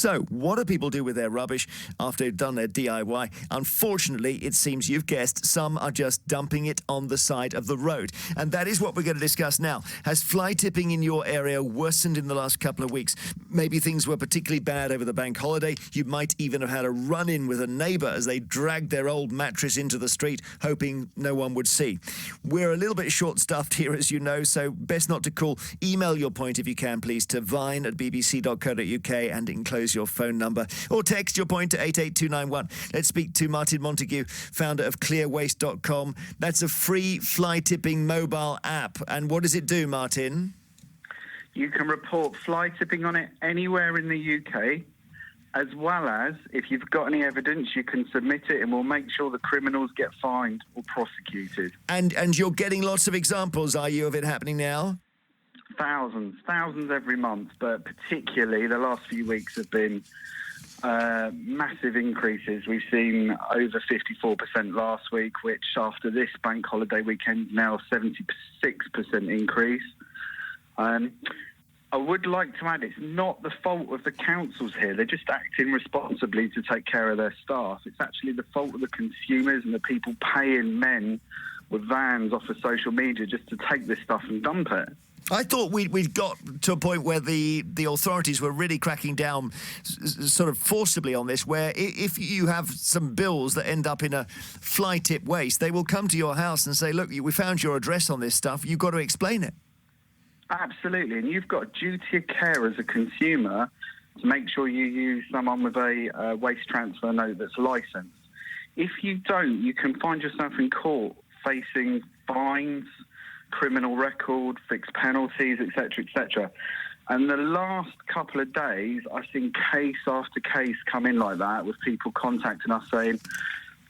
So, what do people do with their rubbish after they've done their DIY? Unfortunately, it seems you've guessed, some are just dumping it on the side of the road. And that is what we're going to discuss now. Has fly tipping in your area worsened in the last couple of weeks? Maybe things were particularly bad over the bank holiday. You might even have had a run-in with a neighbour as they dragged their old mattress into the street, hoping no one would see. We're a little bit short-staffed here, as you know, so best not to call. Email your point, if you can, please, to vine@bbc.co.uk and enclose your phone number. Or text your point to 88291. Let's speak to Martin Montague, founder of clearwaste.com. That's a free fly-tipping mobile app. And what does it do, Martin? You can report fly tipping on it anywhere in the UK, as well as, if you've got any evidence, you can submit it and we'll make sure the criminals get fined or prosecuted. And you're getting lots of examples, are you, of it happening now? Thousands every month, but particularly the last few weeks have been massive increases. We've seen over 54% last week, which after this bank holiday weekend, now 76% increase. I would like to add, it's not the fault of the councils here. They're just acting responsibly to take care of their staff. It's actually the fault of the consumers and the people paying men with vans off of social media just to take this stuff and dump it. I thought we'd got to a point where the authorities were really cracking down sort of forcibly on this, where if you have some bills that end up in a fly tip waste, they will come to your house and say, look, we found your address on this stuff. You've got to explain it. Absolutely, and you've got a duty of care as a consumer to make sure you use someone with a waste transfer note that's licensed. If you don't, you can find yourself in court facing fines, criminal record, fixed penalties, etc., etc. And the last couple of days, I've seen case after case come in like that, with people contacting us saying,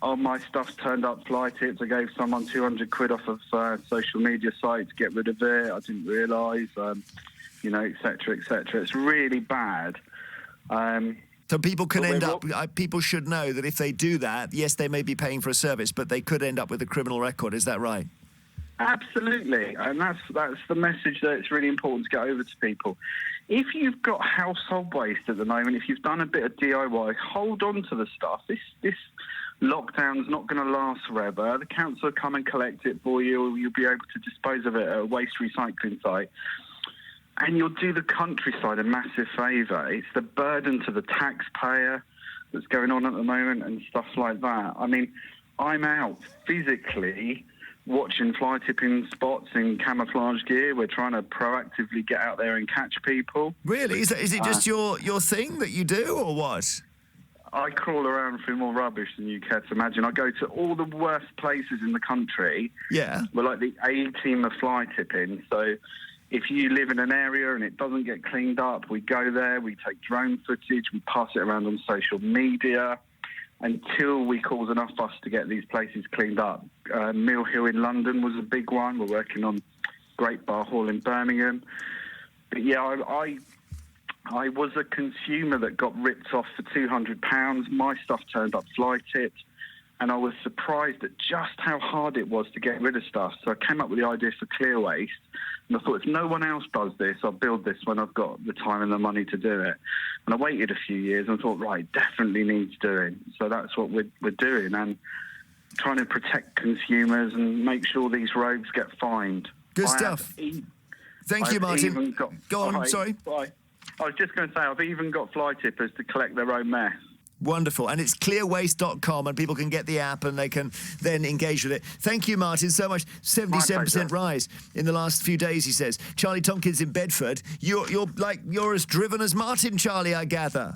oh, my stuff's turned up fly tips. I gave someone 200 quid off of social media site to get rid of it. I didn't realise, etc., etc. It's really bad. So people can end up, people should know that if they do that, yes, they may be paying for a service, but they could end up with a criminal record. Is that right? Absolutely, and that's the message that it's really important to get over to people. If you've got household waste at the moment, if you've done a bit of DIY, hold on to the stuff. This lockdown's not going to last forever. The council will come and collect it for you, or you'll be able to dispose of it at a waste recycling site. And you'll do the countryside a massive favour. It's the burden to the taxpayer that's going on at the moment and stuff like that. I mean, I'm out physically watching fly tipping spots in camouflage gear. We're trying to proactively get out there and catch people. Really? Is it just your thing that you do, or what? I crawl around through more rubbish than you care to imagine. I go to all the worst places in the country. Yeah. We're like the A-team of fly tipping. So if you live in an area and it doesn't get cleaned up, we go there, we take drone footage, we pass it around on social media until we cause enough fuss to get these places cleaned up. Mill Hill in London was a big one. We're working on Great Bar Hall in Birmingham. But yeah, I was a consumer that got ripped off for £200. My stuff turned up fly tipped, and I was surprised at just how hard it was to get rid of stuff. So I came up with the idea for Clear Waste, and I thought, if no one else does this, I'll build this when I've got the time and the money to do it. And I waited a few years and thought, right, definitely needs doing. So that's what we're doing, and trying to protect consumers and make sure these rogues get fined. Good stuff. Thank you, Martin. Go on, sorry. Bye. I was just going to say, I've even got fly tippers to collect their own mess. Wonderful. And it's clearwaste.com, and people can get the app and they can then engage with it. Thank you, Martin, so much. 77% rise in the last few days, he says. Charlie Tompkins in Bedford. You're as driven as Martin, Charlie, I gather.